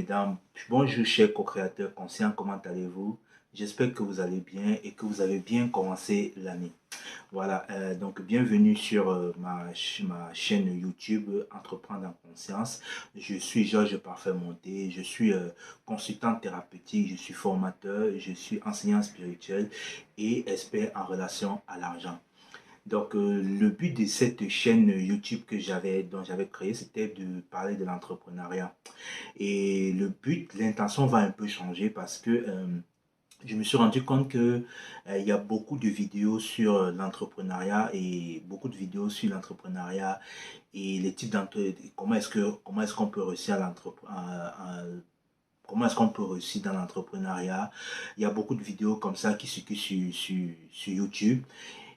mesdames, bonjour chers co-créateurs conscients, comment allez-vous? J'espère que vous allez bien et que vous avez bien commencé l'année. Voilà, donc bienvenue sur ma chaîne YouTube Entreprendre en conscience. Je suis Georges Parfait Monté, je suis consultant thérapeutique, je suis formateur, je suis enseignant spirituel et expert en relation à l'argent. Donc, le but de cette chaîne YouTube dont j'avais créé, c'était de parler de l'entrepreneuriat. Et l'intention va un peu changer parce que je me suis rendu compte que il y a beaucoup de vidéos sur l'entrepreneuriat et beaucoup de vidéos sur l'entrepreneuriat et les types d'entreprise, comment est-ce qu'on peut réussir comment est-ce qu'on peut réussir dans l'entrepreneuriat. Il y a beaucoup de vidéos comme ça qui circulent sur YouTube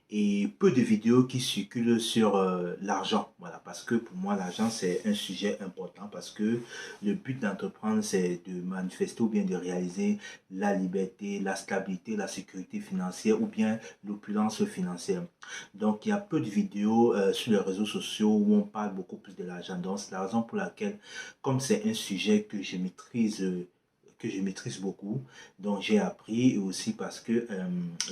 et peu de vidéos qui circulent sur l'argent. Voilà, parce que pour moi, l'argent, c'est un sujet important parce que le but d'entreprendre, c'est de manifester ou bien de réaliser la liberté, la stabilité, la sécurité financière ou bien l'opulence financière. Donc, il y a peu de vidéos sur les réseaux sociaux où on parle beaucoup plus de l'argent. Donc, c'est la raison pour laquelle, comme c'est un sujet que je maîtrise beaucoup, donc j'ai appris et aussi parce que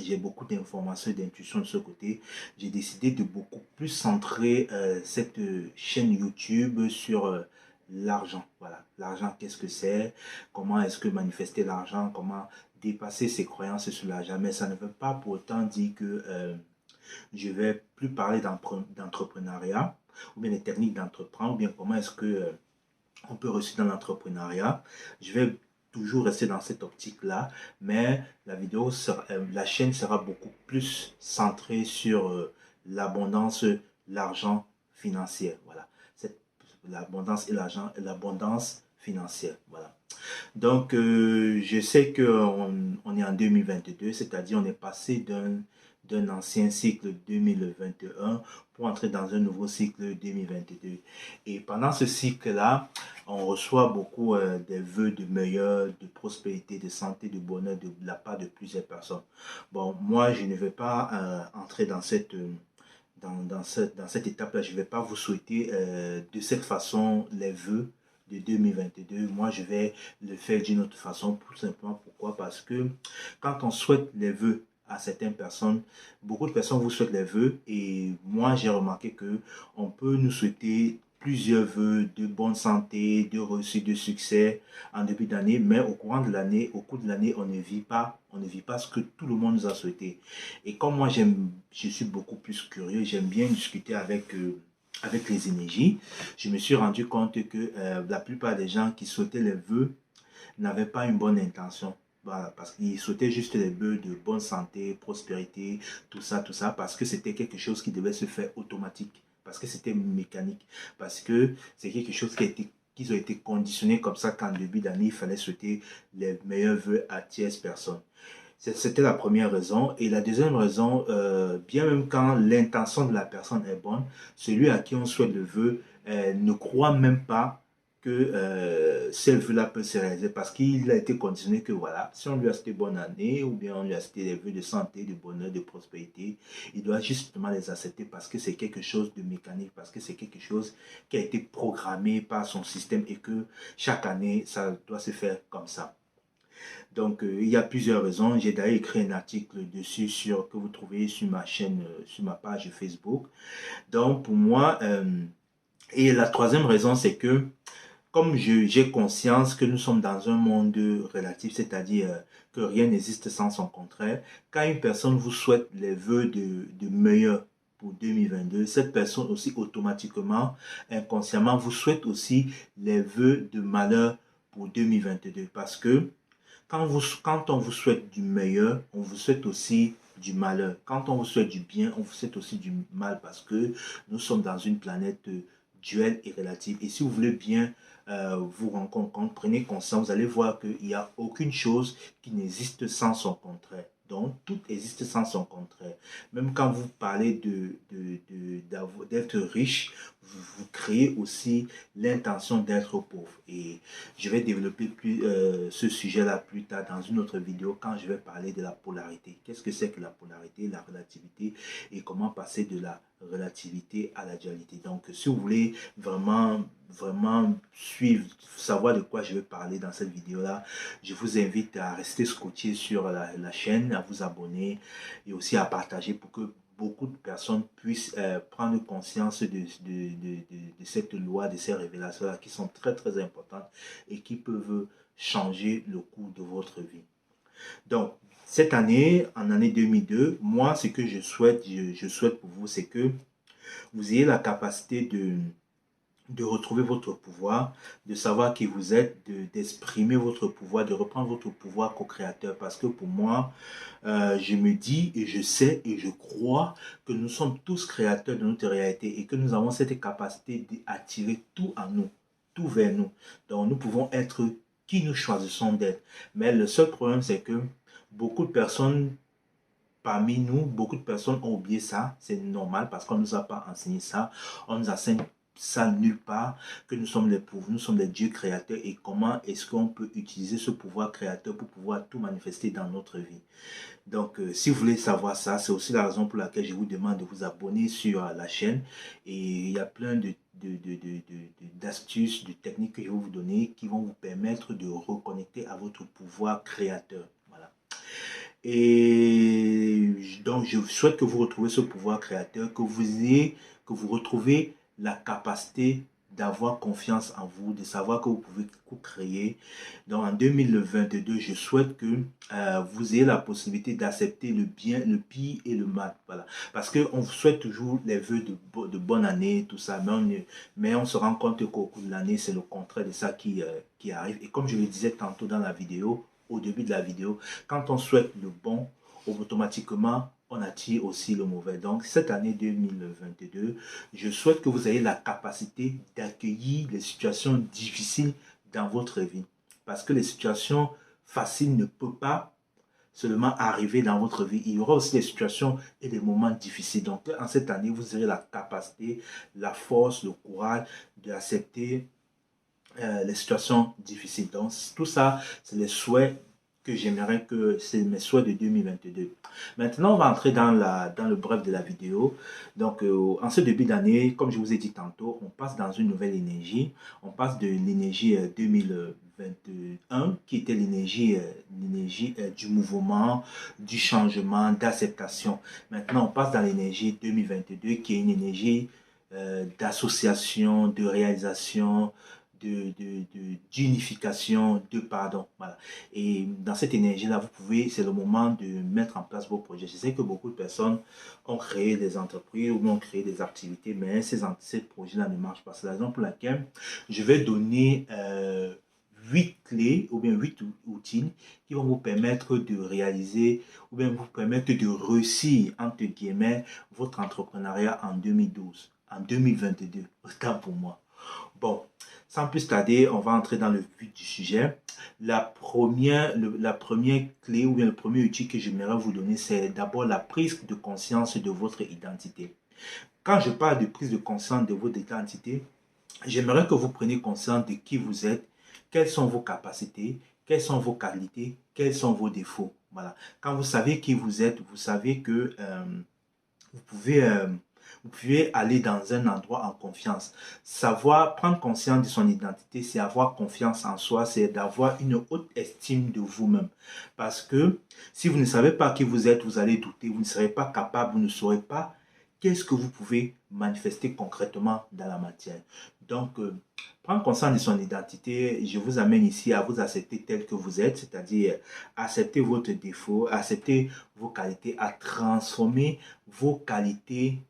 j'ai beaucoup d'informations et d'intuitions de ce côté, j'ai décidé de beaucoup plus centrer cette chaîne YouTube sur l'argent. Voilà, l'argent, qu'est-ce que c'est? Comment est-ce que manifester l'argent? Comment dépasser ses croyances sur l'argent? Mais ça ne veut pas pour autant dire que je vais plus parler d'entrepreneuriat ou bien des techniques d'entreprendre ou bien comment est-ce que on peut réussir dans l'entrepreneuriat. Je vais toujours rester dans cette optique-là, mais la chaîne sera beaucoup plus centrée sur l'abondance, l'argent financier. Voilà, l'abondance et l'argent, l'abondance financière. Voilà. Donc, je sais qu'on est en 2022, c'est-à-dire on est passé d'un ancien cycle 2021 pour entrer dans un nouveau cycle 2022. Et pendant ce cycle-là, on reçoit beaucoup des vœux de meilleur, de prospérité, de santé, de bonheur de la part de plusieurs personnes. Bon, moi, je ne vais pas entrer dans cette étape-là. Je ne vais pas vous souhaiter de cette façon les vœux de 2022. Moi, je vais le faire d'une autre façon, tout simplement. Pourquoi? Parce que quand on souhaite les vœux à certaines personnes, beaucoup de personnes vous souhaitent les vœux et moi, j'ai remarqué que on peut nous souhaiter plusieurs vœux de bonne santé, de réussite, de succès en début d'année, mais au cours de l'année, on ne vit pas ce que tout le monde nous a souhaité. Et comme moi, je suis beaucoup plus curieux, j'aime bien discuter avec les énergies. Je me suis rendu compte que la plupart des gens qui sautaient les vœux n'avaient pas une bonne intention. Voilà, parce qu'ils sautaient juste les vœux de bonne santé, prospérité, tout ça, parce que c'était quelque chose qui devait se faire automatique, parce que c'était mécanique, parce que c'est quelque chose qu'ils ont été conditionnés comme ça qu'en début d'année, il fallait souhaiter les meilleurs vœux à tierces personnes. C'était la première raison. Et la deuxième raison, bien même quand l'intention de la personne est bonne, celui à qui on souhaite le vœu ne croit même pas que ce vœu-là peut se réaliser parce qu'il a été conditionné que voilà, si on lui a cité bonne année ou bien on lui a cité des vœux de santé, de bonheur, de prospérité, il doit justement les accepter parce que c'est quelque chose de mécanique, parce que c'est quelque chose qui a été programmé par son système et que chaque année, ça doit se faire comme ça. Donc, il y a plusieurs raisons. J'ai d'ailleurs écrit un article dessus que vous trouvez sur ma chaîne, sur ma page Facebook. Donc, pour moi, et la troisième raison, c'est que comme j'ai conscience que nous sommes dans un monde relatif, c'est-à-dire que rien n'existe sans son contraire, quand une personne vous souhaite les vœux de meilleur pour 2022, cette personne aussi automatiquement, inconsciemment, vous souhaite aussi les vœux de malheur pour 2022 parce que quand on vous souhaite du meilleur, on vous souhaite aussi du malheur. Quand on vous souhaite du bien, on vous souhaite aussi du mal parce que nous sommes dans une planète duelle et relative. Et si vous voulez bien vous rendre compte, prenez conscience, vous allez voir qu'il n'y a aucune chose qui n'existe sans son contraire. Donc, tout existe sans son contraire. Même quand vous parlez d'être riche, vous créez aussi l'intention d'être pauvre. Et je vais développer ce sujet-là plus tard dans une autre vidéo quand je vais parler de la polarité. Qu'est-ce que c'est que la polarité, la relativité et comment passer de la relativité à la dualité. Donc, si vous voulez vraiment suivre, savoir de quoi je vais parler dans cette vidéo-là, je vous invite à rester scotché sur la chaîne, à vous abonner et aussi à partager pour que beaucoup de personnes puissent prendre conscience de cette loi, de ces révélations-là qui sont très très importantes et qui peuvent changer le cours de votre vie. Donc, cette année, en année 2002, moi, ce que je souhaite pour vous, c'est que vous ayez la capacité de retrouver votre pouvoir, de savoir qui vous êtes, d'exprimer votre pouvoir, de reprendre votre pouvoir co-créateur. Parce que pour moi, je me dis et je sais et je crois que nous sommes tous créateurs de notre réalité et que nous avons cette capacité d'attirer tout en nous, tout vers nous. Donc nous pouvons être qui nous choisissons d'être. Mais le seul problème, c'est que beaucoup de personnes parmi nous, beaucoup de personnes ont oublié ça. C'est normal parce qu'on ne nous a pas enseigné ça. On nous enseigne ça nulle part, que nous sommes les pauvres, nous sommes les dieux créateurs et comment est-ce qu'on peut utiliser ce pouvoir créateur pour pouvoir tout manifester dans notre vie. Donc, si vous voulez savoir ça, c'est aussi la raison pour laquelle je vous demande de vous abonner sur la chaîne. Et il y a plein d'astuces, de techniques que je vais vous donner qui vont vous permettre de reconnecter à votre pouvoir créateur. Voilà. Et donc, je souhaite que vous retrouviez ce pouvoir créateur, que vous retrouvez la capacité d'avoir confiance en vous, de savoir que vous pouvez créer. Donc, en 2022, je souhaite que vous ayez la possibilité d'accepter le bien, le pire et le mal. Voilà. Parce qu'on souhaite toujours les vœux de bonne année, tout ça, mais on se rend compte qu'au cours de l'année, c'est le contraire de ça qui arrive. Et comme je le disais tantôt dans la vidéo, au début de la vidéo, quand on souhaite le bon, automatiquement, on attire aussi le mauvais. Donc, cette année 2022, je souhaite que vous ayez la capacité d'accueillir les situations difficiles dans votre vie. Parce que les situations faciles ne peuvent pas seulement arriver dans votre vie. Il y aura aussi des situations et des moments difficiles. Donc, en cette année, vous aurez la capacité, la force, le courage d'accepter les situations difficiles. Donc, tout ça, c'est les souhaits que j'aimerais que c'est mes souhaits de 2022. Maintenant, on va entrer dans le bref de la vidéo. Donc, en ce début d'année, comme je vous ai dit tantôt, on passe dans une nouvelle énergie. On passe de l'énergie 2021, qui était l'énergie du mouvement, du changement, d'acceptation. Maintenant, on passe dans l'énergie 2022, qui est une énergie d'association, de réalisation, d'unification, de pardon. Voilà. Et dans cette énergie-là, vous pouvez, c'est le moment de mettre en place vos projets. Je sais que beaucoup de personnes ont créé des entreprises ou ont créé des activités, mais ces projets-là ne marchent pas. C'est la raison pour laquelle je vais donner 8 clés ou bien 8 outils qui vont vous permettre de réaliser ou bien vous permettre de réussir, entre guillemets, votre entrepreneuriat en 2012, en 2022, autant pour moi. Bon, sans plus tarder, on va entrer dans le vif du sujet. La première clé ou bien le premier outil que j'aimerais vous donner, c'est d'abord la prise de conscience de votre identité. Quand je parle de prise de conscience de votre identité, j'aimerais que vous preniez conscience de qui vous êtes, quelles sont vos capacités, quelles sont vos qualités, quels sont vos défauts. Voilà. Quand vous savez qui vous êtes, vous savez que vous pouvez aller dans un endroit en confiance. Savoir prendre conscience de son identité, c'est avoir confiance en soi, c'est d'avoir une haute estime de vous-même. Parce que si vous ne savez pas qui vous êtes, vous allez douter, vous ne serez pas capable, vous ne saurez pas qu'est-ce que vous pouvez manifester concrètement dans la matière. Donc, prendre conscience de son identité, je vous amène ici à vous accepter tel que vous êtes, c'est-à-dire accepter votre défaut, accepter vos qualités, à transformer vos qualités,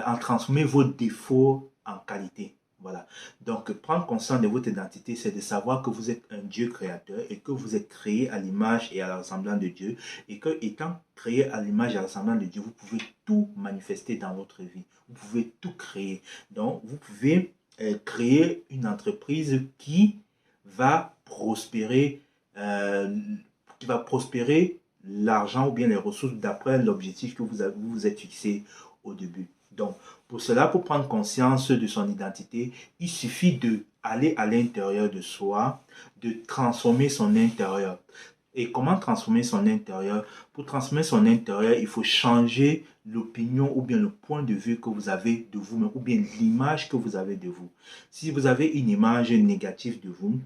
en transformer vos défauts en qualité. Voilà. Donc, prendre conscience de votre identité, c'est de savoir que vous êtes un Dieu créateur et que vous êtes créé à l'image et à la ressemblance de Dieu. Et que, étant créé à l'image et à la ressemblance de Dieu, vous pouvez tout manifester dans votre vie. Vous pouvez tout créer. Donc, vous pouvez créer une entreprise qui va prospérer, l'argent ou bien les ressources d'après l'objectif que vous êtes fixé au début. Donc, pour cela, pour prendre conscience de son identité, il suffit de aller à l'intérieur de soi, de transformer son intérieur. Et comment transformer son intérieur? Pour transformer son intérieur, il faut changer l'opinion ou bien le point de vue que vous avez de vous-même ou bien l'image que vous avez de vous. Si vous avez une image négative de vous,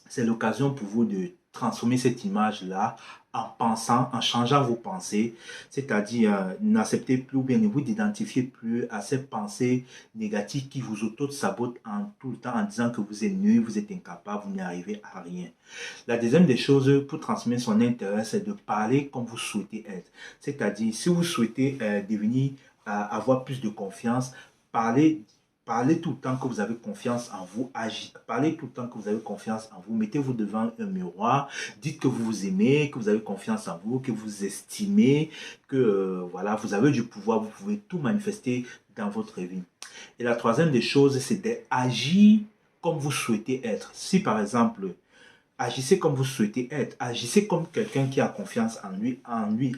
c'est l'occasion pour vous de transformer cette image-là en pensant, en changeant vos pensées, c'est-à-dire n'acceptez plus ou bien ne vous identifiez plus à ces pensées négatives qui vous auto-sabotent en tout le temps en disant que vous êtes nul, vous êtes incapable, vous n'y arrivez à rien. La deuxième des choses pour transmettre son intérêt, c'est de parler comme vous souhaitez être. C'est-à-dire, si vous souhaitez devenir, avoir plus de confiance, parlez. Parlez tout le temps que vous avez confiance en vous, parlez tout le temps que vous avez confiance en vous, mettez-vous devant un miroir, dites que vous vous aimez, que vous avez confiance en vous, que vous estimez, que voilà, vous avez du pouvoir, vous pouvez tout manifester dans votre vie. Et la troisième des choses, c'est d'agir comme vous souhaitez être. Si par exemple, agissez comme vous souhaitez être. Agissez comme quelqu'un qui a confiance en lui.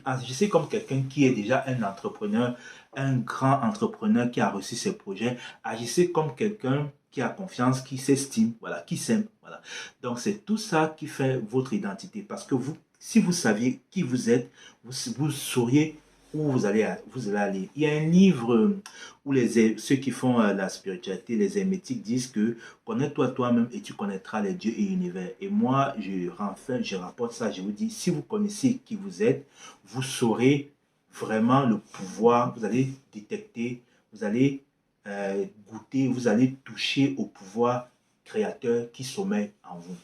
Agissez comme quelqu'un qui est déjà un entrepreneur, un grand entrepreneur qui a reçu ses projets. Agissez comme quelqu'un qui a confiance, qui s'estime, voilà, qui s'aime. Voilà. Donc, c'est tout ça qui fait votre identité. Parce que vous, si vous saviez qui vous êtes, vous sauriez où vous allez aller. Il y a un livre où ceux qui font la spiritualité, les hermétiques disent que connais-toi toi-même et tu connaîtras les dieux et l'univers. Et moi, je rapporte ça, je vous dis, si vous connaissez qui vous êtes, vous saurez vraiment le pouvoir, vous allez détecter, vous allez goûter, vous allez toucher au pouvoir créateur qui sommeille en vous.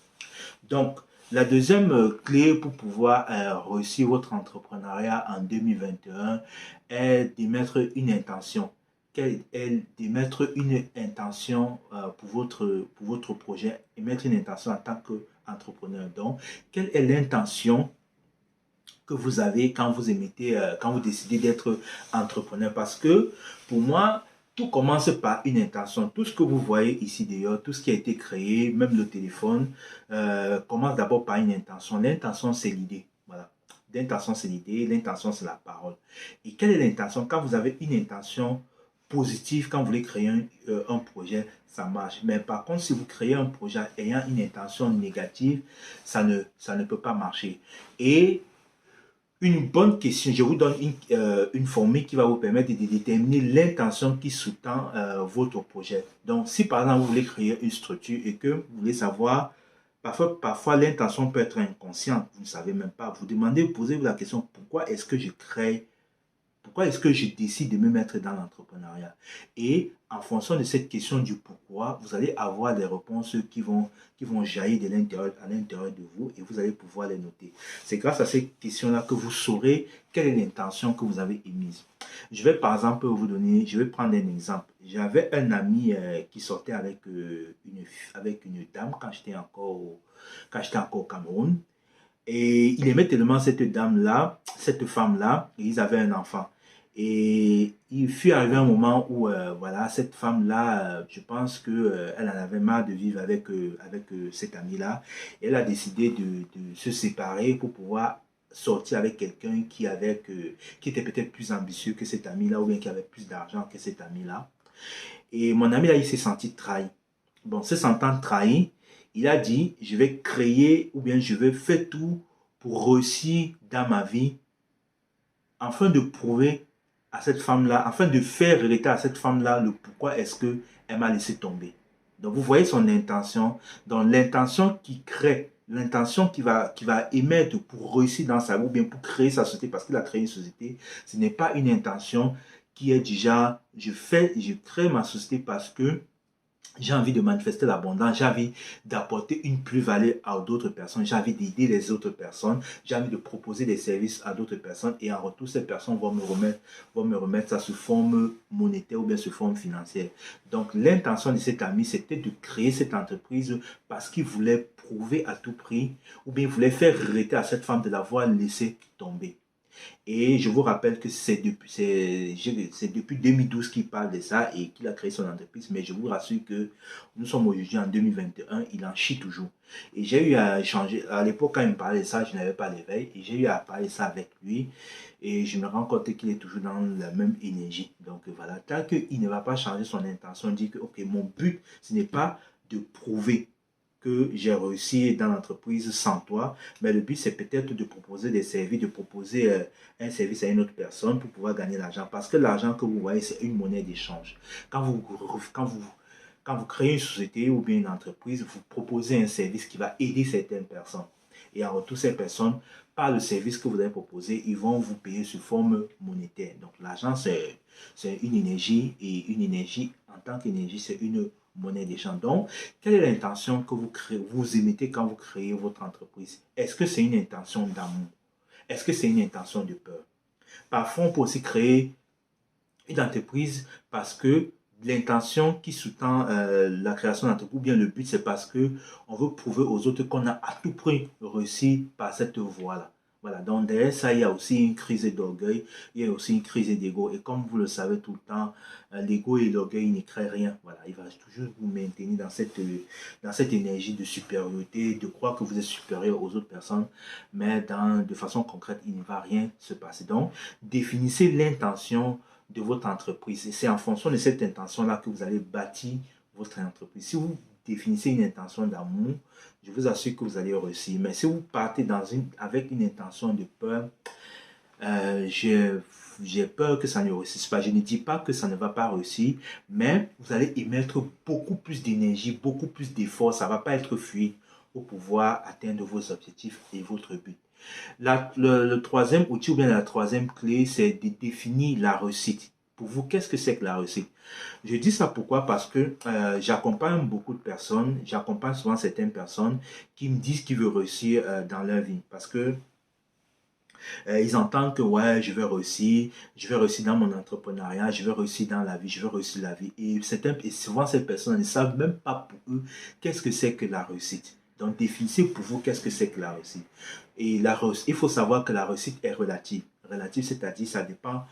Donc, la deuxième clé pour pouvoir réussir votre entrepreneuriat en 2021 est d'émettre une intention. Quelle est d'émettre une intention pour votre projet, émettre une intention en tant qu'entrepreneur. Donc, quelle est l'intention que vous avez quand vous émettez, quand vous décidez d'être entrepreneur? Parce que pour moi, tout commence par une intention. Tout ce que vous voyez ici d'ailleurs, tout ce qui a été créé, même le téléphone, commence d'abord par une intention. L'intention, c'est l'idée. Voilà. L'intention, c'est l'idée. L'intention, c'est la parole. Et quelle est l'intention? Quand vous avez une intention positive, quand vous voulez créer un projet, ça marche. Mais par contre, si vous créez un projet ayant une intention négative, ça ne peut pas marcher. Et une bonne question, je vous donne une formule qui va vous permettre de déterminer l'intention qui sous-tend votre projet. Donc, si par exemple vous voulez créer une structure et que vous voulez savoir, parfois l'intention peut être inconsciente, vous ne savez même pas, vous demandez, vous posez-vous la question, pourquoi est-ce que je crée? Pourquoi est-ce que je décide de me mettre dans l'entrepreneuriat? Et en fonction de cette question du pourquoi, vous allez avoir des réponses qui vont jaillir de l'intérieur, à l'intérieur de vous et vous allez pouvoir les noter. C'est grâce à ces questions-là que vous saurez quelle est l'intention que vous avez émise. Je vais par exemple je vais prendre un exemple. J'avais un ami qui sortait avec une dame quand j'étais encore au Cameroun. Et il aimait tellement cette dame-là, cette femme-là, et ils avaient un enfant. Et il fut arrivé un moment où, voilà, cette femme-là, je pense qu'elle en avait marre de vivre avec cet ami-là. Et elle a décidé de se séparer pour pouvoir sortir avec quelqu'un qui était peut-être plus ambitieux que cet ami-là, ou bien qui avait plus d'argent que cet ami-là. Et mon ami-là, il s'est senti trahi. Bon, se sentant trahi, il a dit, je vais créer ou bien je vais faire tout pour réussir dans ma vie afin de prouver à cette femme-là, afin de faire réalité à cette femme-là le pourquoi est-ce qu'elle m'a laissé tomber. Donc vous voyez son intention, donc l'intention qui crée, l'intention qui va émettre pour réussir dans sa vie ou bien pour créer sa société, parce qu'il a créé une société, ce n'est pas une intention qui est du genre, je crée ma société parce que j'ai envie de manifester l'abondance, j'ai envie d'apporter une plus-value à d'autres personnes, j'ai envie d'aider les autres personnes, j'ai envie de proposer des services à d'autres personnes et en retour, ces personnes vont me remettre ça sous forme monétaire ou bien sous forme financière. Donc, l'intention de cet ami, c'était de créer cette entreprise parce qu'il voulait prouver à tout prix ou bien il voulait faire regretter à cette femme de l'avoir laissé tomber. Et je vous rappelle que c'est depuis 2012 qu'il parle de ça et qu'il a créé son entreprise. Mais je vous rassure que nous sommes aujourd'hui en 2021, il en chie toujours. Et j'ai eu à échanger, à l'époque quand il me parlait de ça, je n'avais pas l'éveil. Et j'ai eu à parler de ça avec lui. Et je me rends compte qu'il est toujours dans la même énergie. Donc voilà, tant qu'il ne va pas changer son intention, dit que ok, mon but, ce n'est pas de prouver que j'ai réussi dans l'entreprise sans toi, mais le but c'est peut-être de proposer des services, de proposer un service à une autre personne pour pouvoir gagner l'argent. Parce que l'argent que vous voyez, c'est une monnaie d'échange. Quand vous, quand vous créez une société ou bien une entreprise, vous proposez un service qui va aider certaines personnes. Et en retour, ces personnes, par le service que vous avez proposé, ils vont vous payer sous forme monétaire. Donc l'argent, c'est une énergie et une énergie, en tant qu'énergie, c'est une monnaie d'échange. Donc, quelle est l'intention que vous créez, vous émettez quand vous créez votre entreprise? Est-ce que c'est une intention d'amour? Est-ce que c'est une intention de peur? Parfois, on peut aussi créer une entreprise parce que l'intention qui sous-tend la création d'entreprise, ou bien le but, c'est parce que on veut prouver aux autres qu'on a à tout prix réussi par cette voie-là. Voilà, donc derrière ça, il y a aussi une crise d'orgueil, il y a aussi une crise d'ego. Et comme vous le savez tout le temps, l'ego et l'orgueil ne créent rien. Voilà, il va toujours vous maintenir dans cette énergie de supériorité, de croire que vous êtes supérieur aux autres personnes, mais de façon concrète, il ne va rien se passer. Donc, définissez l'intention de votre entreprise. Et c'est en fonction de cette intention-là que vous allez bâtir votre entreprise. Si vous définissez une intention d'amour, je vous assure que vous allez réussir. Mais si vous partez avec une intention de peur, j'ai peur que ça ne réussisse pas. Je ne dis pas que ça ne va pas réussir, mais vous allez émettre beaucoup plus d'énergie, beaucoup plus d'efforts. Ça ne va pas être fluide pour pouvoir atteindre vos objectifs et votre but. Le troisième outil ou bien la troisième clé, c'est de définir la réussite. Pour vous, qu'est-ce que c'est que la réussite? Je dis ça pourquoi? Parce que j'accompagne beaucoup de personnes, j'accompagne souvent certaines personnes qui me disent qu'ils veulent réussir dans leur vie. Parce que ils entendent que ouais, je vais réussir dans mon entrepreneuriat, je vais réussir dans la vie, je vais réussir la vie. Et souvent ces personnes ne savent même pas pour eux qu'est-ce que c'est que la réussite. Donc définissez pour vous qu'est-ce que c'est que la réussite. Et il faut savoir que la réussite est relative. Relative, c'est-à-dire ça dépend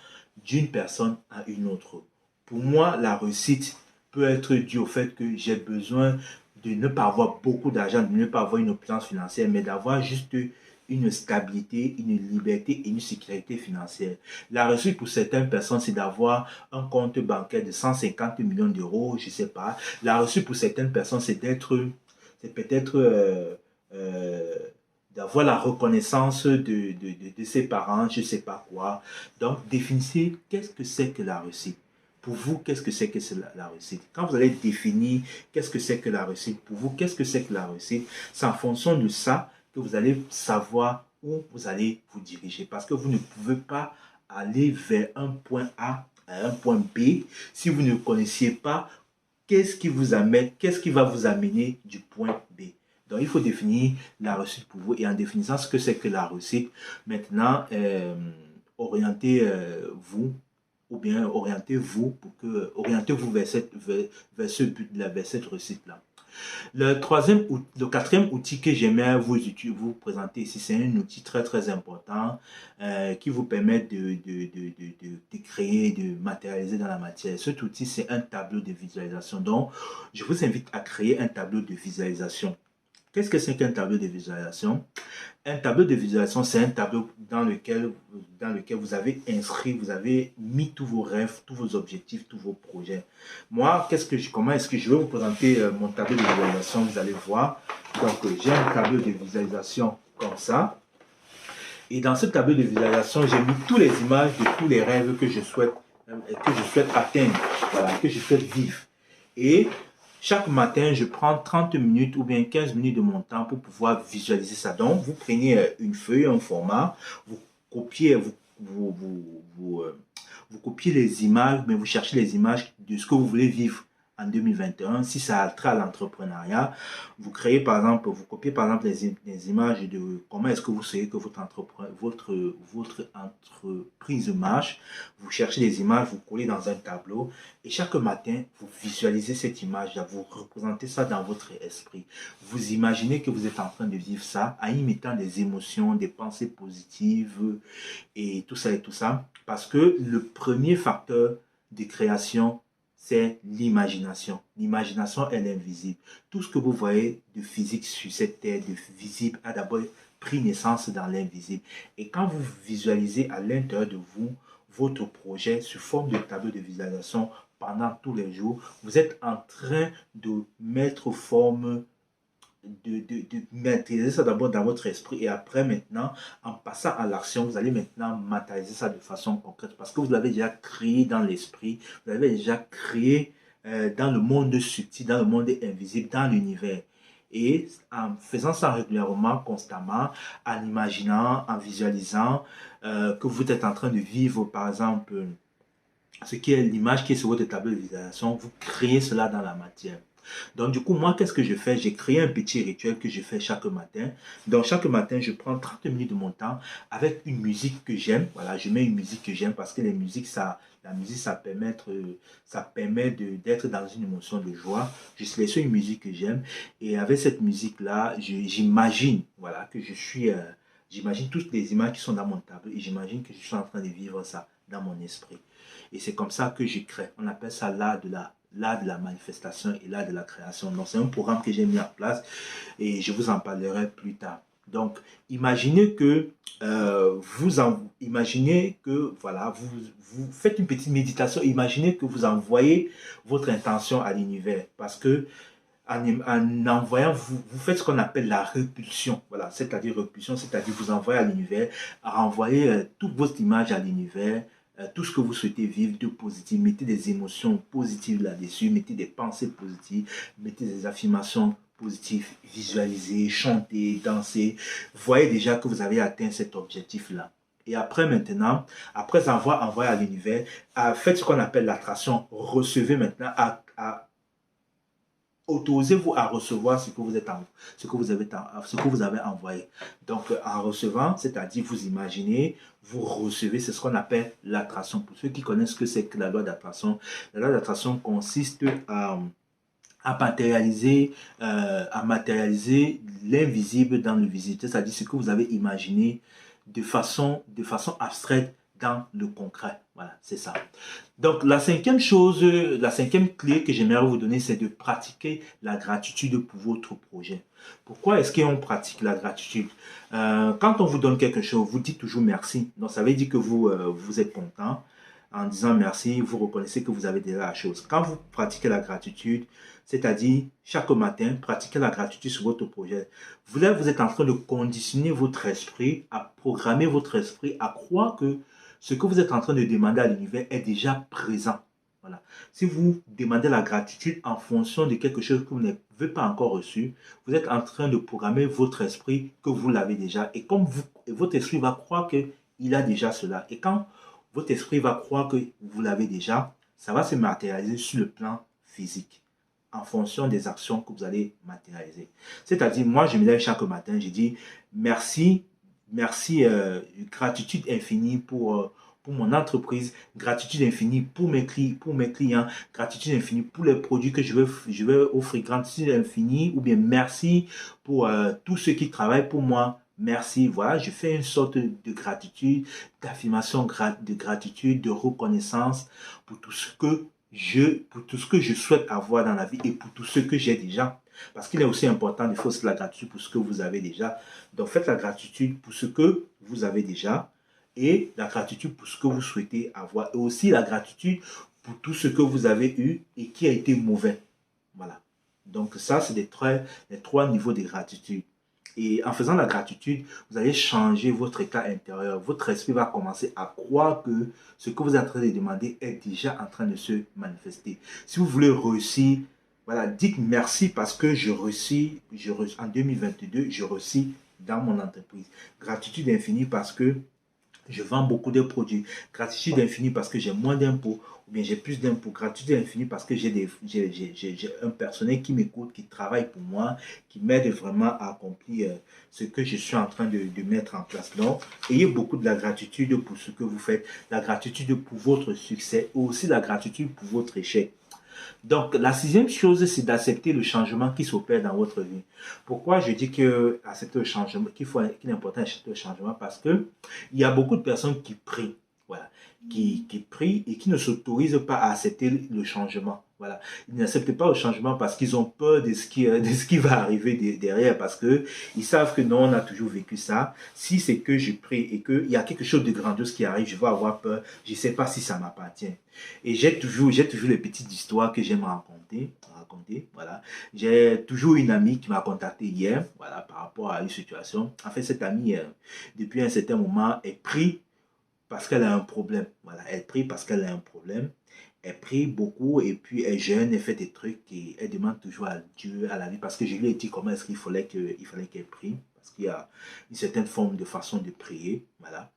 d'une personne à une autre. Pour moi, la réussite peut être due au fait que j'ai besoin de ne pas avoir beaucoup d'argent, de ne pas avoir une opulence financière, mais d'avoir juste une stabilité, une liberté et une sécurité financière. La réussite pour certaines personnes, c'est d'avoir un compte bancaire de 150 millions d'euros, je ne sais pas. La réussite pour certaines personnes, c'est peut-être euh, d'avoir la reconnaissance de ses parents, je ne sais pas quoi. Donc, définissez qu'est-ce que c'est que la réussite. Pour vous, qu'est-ce que c'est que la réussite? Quand vous allez définir qu'est-ce que c'est que la réussite, pour vous, qu'est-ce que c'est que la réussite? C'est en fonction de ça que vous allez savoir où vous allez vous diriger. Parce que vous ne pouvez pas aller vers un point A à un point B si vous ne connaissiez pas qu'est-ce qui va vous amener du point B. Donc, il faut définir la réussite pour vous. Et en définissant ce que c'est que la réussite, maintenant, orientez-vous ou bien orientez-vous vers ce but-là, vers cette réussite-là. Le quatrième outil que j'aimerais vous présenter ici, c'est un outil très très important qui vous permet de créer, de matérialiser dans la matière. Cet outil, c'est un tableau de visualisation. Donc, je vous invite à créer un tableau de visualisation. Qu'est-ce que c'est qu'un tableau de visualisation? Un tableau de visualisation, c'est un tableau dans lequel vous avez inscrit, vous avez mis tous vos rêves, tous vos objectifs, tous vos projets. Moi, comment est-ce que je vais vous présenter mon tableau de visualisation? Vous allez voir. Donc, j'ai un tableau de visualisation comme ça. Et dans ce tableau de visualisation, j'ai mis toutes les images de tous les rêves que je souhaite atteindre, voilà, que je souhaite vivre. Et chaque matin, je prends 30 minutes ou bien 15 minutes de mon temps pour pouvoir visualiser ça. Donc, vous prenez une feuille, un format, vous copiez, vous copiez les images, mais vous cherchez les images de ce que vous voulez vivre en 2021. Si ça a trait à l'entrepreneuriat, vous créez par exemple, vous copiez par exemple les images de comment est-ce que vous savez que votre entreprise marche. Vous cherchez des images, vous collez dans un tableau et chaque matin, vous visualisez cette image-là, vous représentez ça dans votre esprit. Vous imaginez que vous êtes en train de vivre ça en y mettant des émotions, des pensées positives et tout ça et tout ça. Parce que le premier facteur de création, c'est l'imagination. L'imagination est l'invisible. Tout ce que vous voyez de physique sur cette terre, de visible, a d'abord pris naissance dans l'invisible. Et quand vous visualisez à l'intérieur de vous votre projet sous forme de tableau de visualisation pendant tous les jours, vous êtes en train de mettre forme de matérialiser ça d'abord dans votre esprit et après maintenant, en passant à l'action, vous allez maintenant matérialiser ça de façon concrète parce que vous l'avez déjà créé dans l'esprit, vous l'avez déjà créé dans le monde subtil, dans le monde invisible, dans l'univers. Et en faisant ça régulièrement, constamment, en imaginant, en visualisant que vous êtes en train de vivre, par exemple, ce qui est l'image qui est sur votre tableau de visualisation, vous créez cela dans la matière. Donc, du coup, moi, qu'est-ce que je fais? J'ai créé un petit rituel que je fais chaque matin. Donc, chaque matin, je prends 30 minutes de mon temps avec une musique que j'aime. Voilà, je mets une musique que j'aime parce que les musiques, la musique, ça permet d'être dans une émotion de joie. Je sélectionne une musique que j'aime et avec cette musique-là, j'imagine, voilà, que je suis, j'imagine toutes les images qui sont dans mon tableau et j'imagine que je suis en train de vivre ça dans mon esprit. Et c'est comme ça que je crée. On appelle ça l'art de la manifestation et l'art de la création. Donc, c'est un programme que j'ai mis en place et je vous en parlerai plus tard. Donc, imaginez que voilà, vous faites une petite méditation. Imaginez que vous envoyez votre intention à l'univers parce que en envoyant, vous faites ce qu'on appelle la répulsion. Voilà, c'est-à-dire répulsion, c'est-à-dire vous envoyez à l'univers, à envoyer toute votre image à l'univers, tout ce que vous souhaitez vivre de positif. Mettez des émotions positives là-dessus, mettez des pensées positives, mettez des affirmations positives, visualisez, chantez, dansez. Voyez déjà que vous avez atteint cet objectif-là. Et après maintenant, après avoir envoyé à l'univers, faites ce qu'on appelle l'attraction. Recevez maintenant autorisez-vous à recevoir ce que vous avez envoyé. Donc, en recevant, c'est-à-dire vous imaginez, vous recevez, c'est ce qu'on appelle l'attraction. Pour ceux qui connaissent ce que c'est que la loi d'attraction, la loi d'attraction consiste à matérialiser l'invisible dans le visible, c'est-à-dire ce que vous avez imaginé de façon abstraite dans le concret. Voilà, c'est ça. Donc, la cinquième clé que j'aimerais vous donner, c'est de pratiquer la gratitude pour votre projet. Pourquoi est-ce qu'on pratique la gratitude? Quand on vous donne quelque chose, vous dites toujours merci. Donc, ça veut dire que vous êtes content. En disant merci, vous reconnaissez que vous avez déjà la chose. Quand vous pratiquez la gratitude, c'est-à-dire chaque matin, pratiquez la gratitude sur votre projet. Vous êtes en train de conditionner votre esprit, à programmer votre esprit, à croire que ce que vous êtes en train de demander à l'univers est déjà présent. Voilà. Si vous demandez la gratitude en fonction de quelque chose que vous n'avez pas encore reçu, vous êtes en train de programmer votre esprit que vous l'avez déjà. Et comme votre esprit va croire qu'il a déjà cela. Et quand votre esprit va croire que vous l'avez déjà, ça va se matérialiser sur le plan physique en fonction des actions que vous allez matérialiser. C'est-à-dire, moi, je me lève chaque matin, je dis merci, gratitude infinie pour mon entreprise, gratitude infinie pour mes clients, gratitude infinie pour les produits que je vais offrir, gratitude infinie ou bien merci pour tous ceux qui travaillent pour moi. Merci, voilà, je fais une sorte de gratitude, d'affirmation de gratitude, de reconnaissance pour tout ce que je souhaite avoir dans la vie et pour tout ce que j'ai déjà. Parce qu'il est aussi important de faire la gratitude pour ce que vous avez déjà. Donc faites la gratitude pour ce que vous avez déjà et la gratitude pour ce que vous souhaitez avoir. Et aussi la gratitude pour tout ce que vous avez eu et qui a été mauvais. Voilà. Donc ça, c'est les trois niveaux de gratitude. Et en faisant la gratitude, vous allez changer votre état intérieur. Votre esprit va commencer à croire que ce que vous êtes en train de demander est déjà en train de se manifester. Si vous voulez réussir, voilà, dites merci parce que en 2022, je réussis dans mon entreprise. Gratitude infinie parce que Je vends beaucoup de produits. Gratitude infinie parce que j'ai moins d'impôts, ou bien j'ai plus d'impôts. Gratitude infinie parce que j'ai un personnel qui m'écoute, qui travaille pour moi, qui m'aide vraiment à accomplir ce que je suis en train de mettre en place. Donc, ayez beaucoup de la gratitude pour ce que vous faites, la gratitude pour votre succès, ou aussi la gratitude pour votre échec. Donc, la sixième chose, c'est d'accepter le changement qui s'opère dans votre vie. Pourquoi je dis que accepter le changement, qu'il est important d'accepter le changement? Parce que il y a beaucoup de personnes qui prient, voilà, qui prient et qui ne s'autorisent pas à accepter le changement. Voilà. Ils n'acceptent pas le changement parce qu'ils ont peur de ce qui va arriver derrière, parce que ils savent que non, on a toujours vécu ça. Si c'est que je prie et qu'il y a quelque chose de grandiose qui arrive, je vais avoir peur. Je ne sais pas si ça m'appartient. Et j'ai toujours les petites histoires que j'aime raconter, voilà. J'ai toujours une amie qui m'a contacté hier, voilà, par rapport à une situation. En fait, cette amie, depuis un certain moment, elle prie parce qu'elle a un problème. Voilà, elle prie parce qu'elle a un problème. Elle prie beaucoup et puis elle jeûne, elle fait des trucs et elle demande toujours à Dieu, à la vie, parce que je lui ai dit comment est-ce qu'il fallait qu'elle prie, parce qu'il y a une certaine forme de façon de prier, voilà.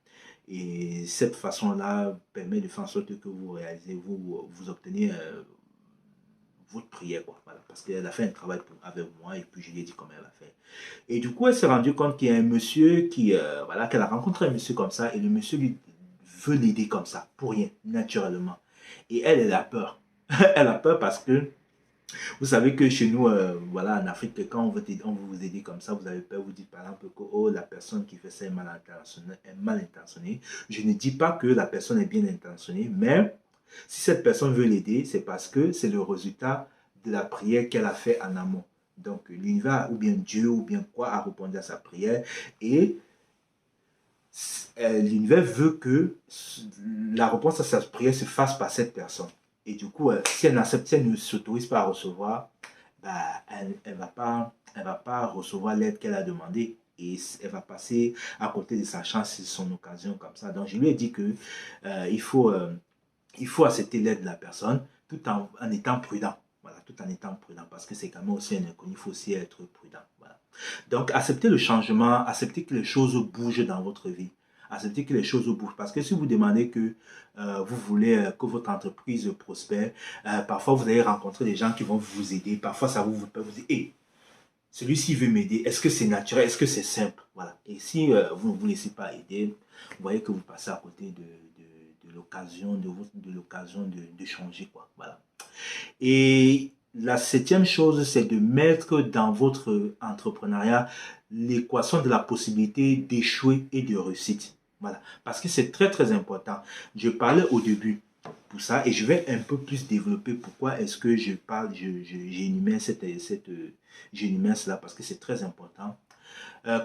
Et cette façon-là permet de faire en sorte que vous réalisez, vous obtenez votre prière, quoi. Voilà, parce qu'elle a fait un travail avec moi et puis je lui ai dit comment elle a fait. Et du coup, elle s'est rendue compte qu'il y a un monsieur voilà, qu'elle a rencontré un monsieur comme ça et le monsieur lui veut l'aider comme ça, pour rien, naturellement. Et elle a peur. Elle a peur parce que vous savez que chez nous, voilà, en Afrique, quand on veut vous aider comme ça, vous avez peur, vous dites par exemple que oh, la personne qui fait ça est mal intentionnée. Je ne dis pas que la personne est bien intentionnée, mais si cette personne veut l'aider, c'est parce que c'est le résultat de la prière qu'elle a fait en amont. Donc l'univers, ou bien Dieu, ou bien quoi, a répondu à sa prière. Et l'univers veut que la réponse à sa prière se fasse par cette personne. Et du coup, si elle n'accepte, si elle ne s'autorise pas à recevoir, bah, elle va pas recevoir l'aide qu'elle a demandée. Et elle va passer à côté de sa chance, de son occasion comme ça. Donc, je lui ai dit que il faut accepter l'aide de la personne tout en étant prudent. Voilà, tout en étant prudent. Parce que c'est quand même aussi un inconnu, il faut aussi être prudent. Voilà. Donc, acceptez le changement, acceptez que les choses bougent dans votre vie. Acceptez que les choses bougent. Parce que si vous demandez que vous voulez que votre entreprise prospère, parfois vous allez rencontrer des gens qui vont vous aider. Parfois, ça vous dire, hey, celui-ci veut m'aider. Est-ce que c'est naturel? Est-ce que c'est simple? Voilà. Et si vous ne vous laissez pas aider, vous voyez que vous passez à côté de l'occasion de changer, quoi. Voilà. Et la septième chose, c'est de mettre dans votre entrepreneuriat l'équation de la possibilité d'échouer et de réussite. Voilà. Parce que c'est très, très important. Je parlais au début pour ça et je vais un peu plus développer pourquoi est-ce que je parle, j'énumère j'énumère cela parce que c'est très important.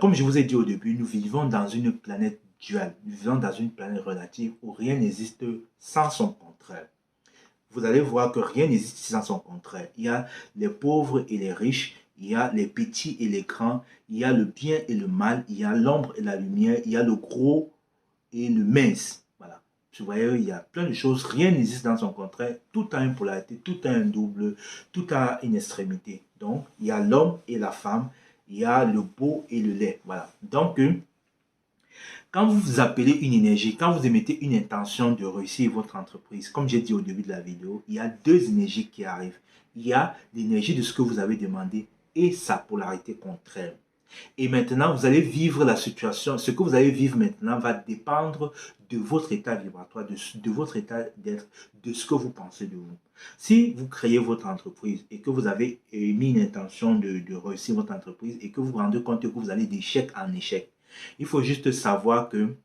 Comme je vous ai dit au début, nous vivons dans une planète duale. Nous vivons dans une planète relative où rien n'existe sans son contraire. Vous allez voir que rien n'existe sans son contraire. Il y a les pauvres et les riches, il y a les petits et les grands, il y a le bien et le mal, il y a l'ombre et la lumière, il y a le gros et le mince. Voilà. Vous voyez, il y a plein de choses. Rien n'existe dans son contraire. Tout a une polarité, tout a un double, tout a une extrémité. Donc, il y a l'homme et la femme, il y a le beau et le laid. Voilà. Donc, quand vous appelez une énergie, quand vous émettez une intention de réussir votre entreprise, comme j'ai dit au début de la vidéo, il y a deux énergies qui arrivent. Il y a l'énergie de ce que vous avez demandé et sa polarité contraire. Et maintenant, vous allez vivre la situation. Ce que vous allez vivre maintenant va dépendre de votre état vibratoire, de votre état d'être, de ce que vous pensez de vous. Si vous créez votre entreprise et que vous avez mis une intention de réussir votre entreprise et que vous vous rendez compte que vous allez d'échec en échec, il faut juste savoir que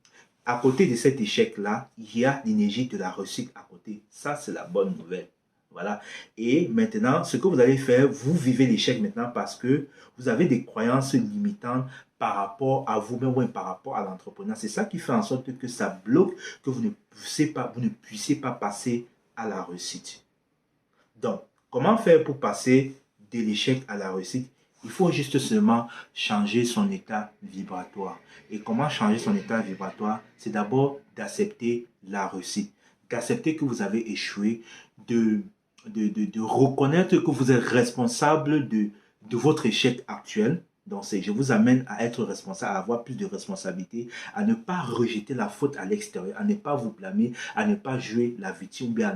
à côté de cet échec-là, il y a l'énergie de la réussite à côté. Ça, c'est la bonne nouvelle. Voilà. Et maintenant, ce que vous allez faire, vous vivez l'échec maintenant parce que vous avez des croyances limitantes par rapport à vous-même ou par rapport à l'entrepreneur. C'est ça qui fait en sorte que ça bloque, que vous ne puissiez pas passer à la réussite. Donc, comment faire pour passer de l'échec à la réussite? Il faut juste seulement changer son état vibratoire. Et comment changer son état vibratoire? C'est d'abord d'accepter la réussite, d'accepter que vous avez échoué, de reconnaître que vous êtes responsable de votre échec actuel. Donc, je vous amène à être responsable, à avoir plus de responsabilité, à ne pas rejeter la faute à l'extérieur, à ne pas vous blâmer, à ne pas jouer la victime, ou bien à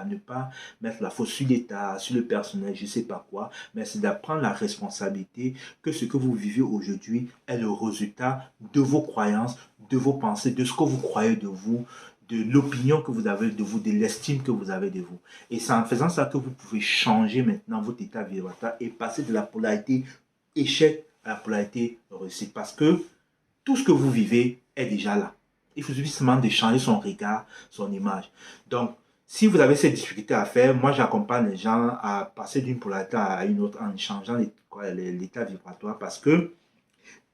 ne pas mettre la faute sur l'État, sur le personnel, je ne sais pas quoi, mais c'est d'apprendre la responsabilité que ce que vous vivez aujourd'hui est le résultat de vos croyances, de vos pensées, de ce que vous croyez de vous, de l'opinion que vous avez de vous, de l'estime que vous avez de vous. Et c'est en faisant ça que vous pouvez changer maintenant votre état vibratoire et passer de la polarité échec à la polarité réussite. Parce que tout ce que vous vivez est déjà là. Il faut seulement de changer son regard, son image. Donc, si vous avez cette difficulté à faire, moi j'accompagne les gens à passer d'une polarité à une autre en changeant l'état vibratoire parce que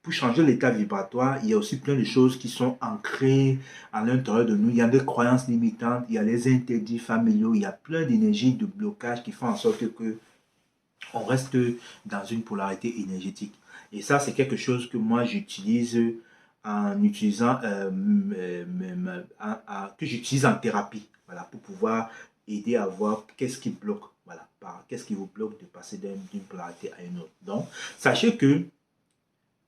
pour changer l'état vibratoire, il y a aussi plein de choses qui sont ancrées à l'intérieur de nous. Il y a des croyances limitantes, il y a les interdits familiaux, il y a plein d'énergies, de blocages qui font en sorte que on reste dans une polarité énergétique. Et ça, c'est quelque chose que moi, j'utilise en utilisant, que j'utilise en thérapie, voilà, pour pouvoir aider à voir qu'est-ce qui bloque, voilà, qu'est-ce qui vous bloque de passer d'une polarité à une autre. Donc, sachez que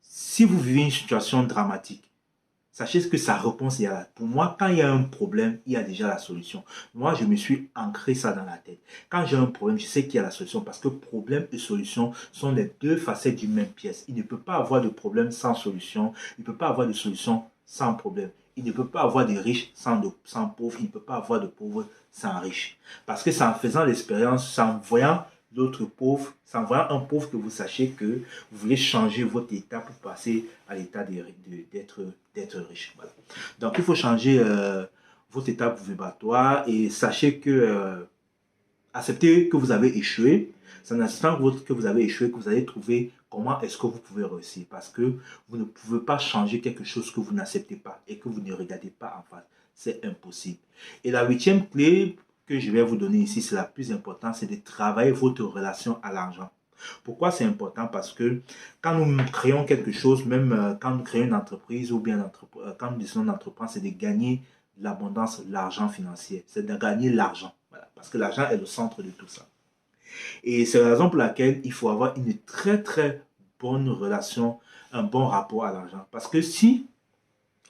si vous vivez une situation dramatique, sachez que sa réponse est là. Pour moi, quand il y a un problème, il y a déjà la solution. Moi, je me suis ancré ça dans la tête. Quand j'ai un problème, je sais qu'il y a la solution parce que problème et solution sont les deux facettes d'une même pièce. Il ne peut pas avoir de problème sans solution. Il ne peut pas avoir de solution sans problème. Il ne peut pas avoir de riches sans pauvres. Il ne peut pas avoir de pauvres sans riches. Parce que c'est en faisant l'expérience, c'est en voyant l'autre pauvre, c'est en voyant un pauvre que vous sachez que vous voulez changer votre état pour passer à l'état d'être riche. Voilà. Donc, il faut changer votre état vibratoire et sachez que acceptez que vous avez échoué. C'est en acceptant que vous avez échoué que vous allez trouver comment est-ce que vous pouvez réussir. Parce que vous ne pouvez pas changer quelque chose que vous n'acceptez pas et que vous ne regardez pas en face. C'est impossible. Et la huitième clé que je vais vous donner ici, c'est la plus importante, c'est de travailler votre relation à l'argent. Pourquoi c'est important? Parce que quand nous créons quelque chose, même quand nous créons une entreprise ou bien quand nous décidons d'entreprendre, c'est de gagner l'abondance, l'argent financier. C'est de gagner l'argent. Voilà. Parce que l'argent est le centre de tout ça. Et c'est la raison pour laquelle il faut avoir une très très bonne relation, un bon rapport à l'argent. Parce que si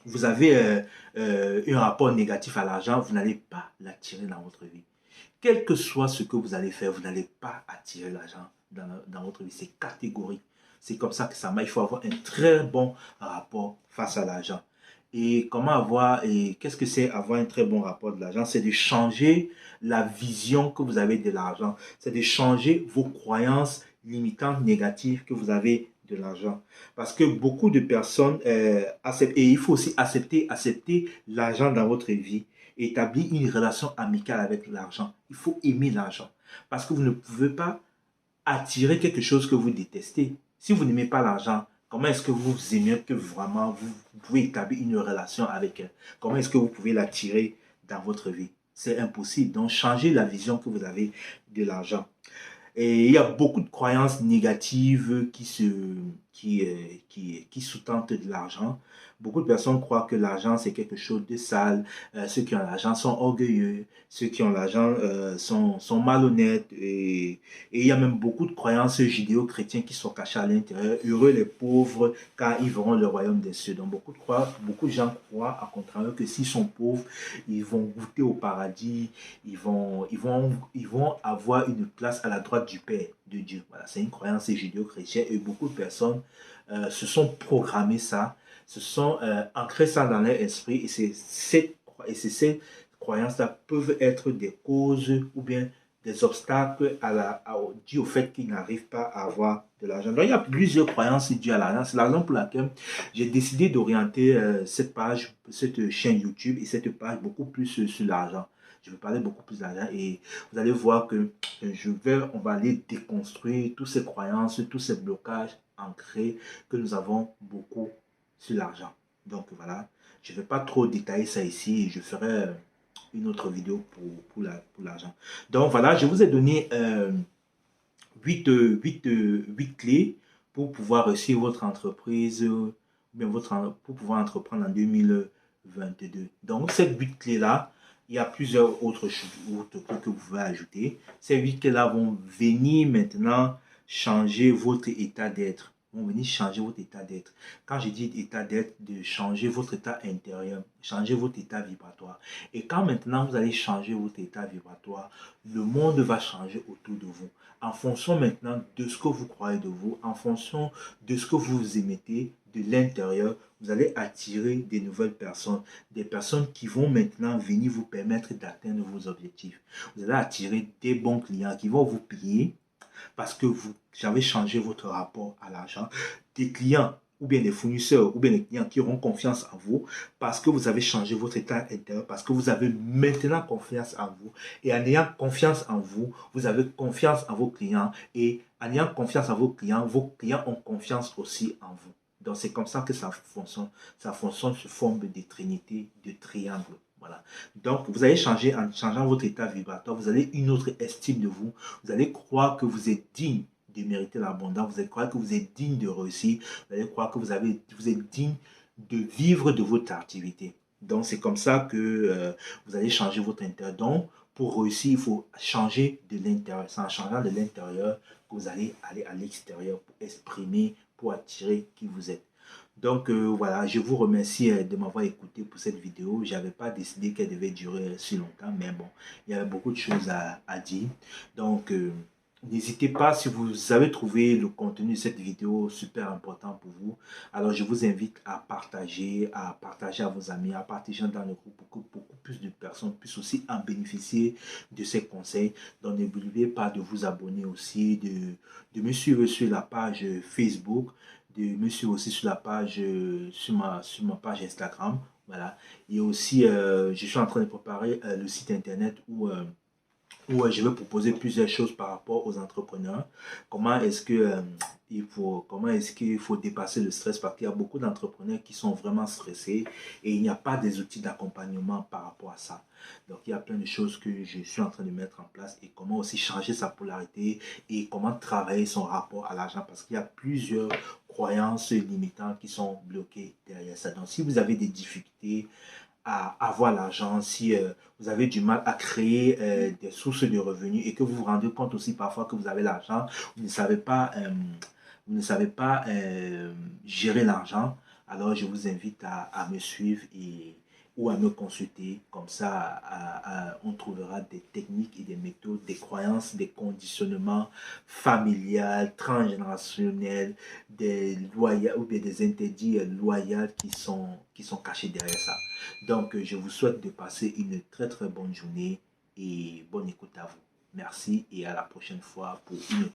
vous avez un rapport négatif à l'argent, vous n'allez pas l'attirer dans votre vie. Quel que soit ce que vous allez faire, vous n'allez pas attirer l'argent dans votre vie. C'est catégorique. C'est comme ça que ça marche. Il faut avoir un très bon rapport face à l'argent. Et comment avoir, et qu'est-ce que c'est avoir un très bon rapport de l'argent? C'est de changer la vision que vous avez de l'argent. C'est de changer vos croyances limitantes négatives que vous avez de l'argent. Parce que beaucoup de personnes acceptent, et il faut aussi accepter l'argent dans votre vie. Établir une relation amicale avec l'argent. Il faut aimer l'argent. Parce que vous ne pouvez pas attirer quelque chose que vous détestez. Si vous n'aimez pas l'argent, comment est-ce que vous aimez que vraiment vous pouvez établir une relation avec elle? Comment est-ce que vous pouvez l'attirer dans votre vie? C'est impossible. Donc, changez la vision que vous avez de l'argent. Et il y a beaucoup de croyances négatives qui sous-tentent de l'argent. Beaucoup de personnes croient que l'argent, c'est quelque chose de sale. Ceux qui ont l'argent sont orgueilleux. Ceux qui ont l'argent sont malhonnêtes. Et il y a même beaucoup de croyances judéo-chrétiennes qui sont cachées à l'intérieur. Heureux les pauvres, car ils verront le royaume des cieux. Donc beaucoup de gens croient, à contrario, que s'ils sont pauvres, ils vont goûter au paradis. Ils vont avoir une place à la droite du Père, de Dieu. Voilà, c'est une croyance judéo-chrétienne et beaucoup de personnes se sont programmées ça, se sont ancrées ça dans leur esprit et ces croyances-là peuvent être des causes ou bien des obstacles dû au fait qu'ils n'arrivent pas à avoir de l'argent. Donc il y a plusieurs croyances dues à l'argent. C'est la raison pour laquelle j'ai décidé d'orienter cette chaîne YouTube et cette page beaucoup plus sur l'argent. Je vais parler beaucoup plus d'argent et vous allez voir que on va aller déconstruire toutes ces croyances, tous ces blocages ancrés que nous avons beaucoup sur l'argent. Donc voilà, je ne vais pas trop détailler ça ici et je ferai une autre vidéo pour l'argent. Donc voilà, je vous ai donné 8 clés pour pouvoir réussir votre entreprise, bien pour pouvoir entreprendre en 2022. Donc ces 8 clés-là, il y a plusieurs autres clés que vous pouvez ajouter. Ces 8 clés-là vont venir maintenant changer votre état d'être, vont venir changer votre état d'être. Quand je dis état d'être, de changer votre état intérieur, changer votre état vibratoire. Et quand maintenant vous allez changer votre état vibratoire, le monde va changer autour de vous. En fonction maintenant de ce que vous croyez de vous, en fonction de ce que vous émettez de l'intérieur, vous allez attirer des nouvelles personnes, des personnes qui vont maintenant venir vous permettre d'atteindre vos objectifs. Vous allez attirer des bons clients qui vont vous payer parce que vous avez changé votre rapport à l'argent. Des clients ou bien des fournisseurs ou bien des clients qui auront confiance en vous parce que vous avez changé votre état intérieur, parce que vous avez maintenant confiance en vous. Et en ayant confiance en vous, vous avez confiance en vos clients. Et en ayant confiance en vos clients ont confiance aussi en vous. Donc c'est comme ça que ça fonctionne. Ça fonctionne sous forme de trinité, de triangle. Voilà. Donc, vous allez changer, en changeant votre état vibratoire, vous allez une autre estime de vous. Vous allez croire que vous êtes digne de mériter l'abondance. Vous allez croire que vous êtes digne de réussir. Vous allez croire que vous êtes digne de vivre de votre activité. Donc, c'est comme ça que vous allez changer votre intérieur. Donc, pour réussir, il faut changer de l'intérieur. C'est en changeant de l'intérieur que vous allez aller à l'extérieur pour exprimer, pour attirer qui vous êtes. Donc voilà, je vous remercie de m'avoir écouté pour cette vidéo. Je n'avais pas décidé qu'elle devait durer si longtemps, mais bon, il y avait beaucoup de choses à dire. Donc n'hésitez pas, si vous avez trouvé le contenu de cette vidéo super important pour vous, alors je vous invite à partager à vos amis, à partager dans le groupe pour que beaucoup plus de personnes puissent aussi en bénéficier de ces conseils. Donc n'oubliez pas de vous abonner aussi, de me suivre sur la page Facebook, de me suivre aussi sur la page, sur ma page Instagram. Voilà. Et aussi, je suis en train de préparer le site internet où je vais proposer plusieurs choses par rapport aux entrepreneurs. Comment est-ce que comment est-ce qu'il faut dépasser le stress, parce qu'il y a beaucoup d'entrepreneurs qui sont vraiment stressés et il n'y a pas des outils d'accompagnement par rapport à ça. Donc il y a plein de choses que je suis en train de mettre en place, et comment aussi changer sa polarité et comment travailler son rapport à l'argent, parce qu'il y a plusieurs croyances limitantes qui sont bloquées derrière ça. Donc si vous avez des difficultés à avoir l'argent, si vous avez du mal à créer des sources de revenus et que vous vous rendez compte aussi parfois que vous avez l'argent, vous ne savez pas gérer l'argent, alors je vous invite à me suivre ou à me consulter. Comme ça, on trouvera des techniques et des méthodes, des croyances, des conditionnements familiales, transgénérationnels, des loyaux ou bien des interdits loyaux qui sont cachés derrière ça. Donc, je vous souhaite de passer une très très bonne journée et bonne écoute à vous. Merci et à la prochaine fois pour une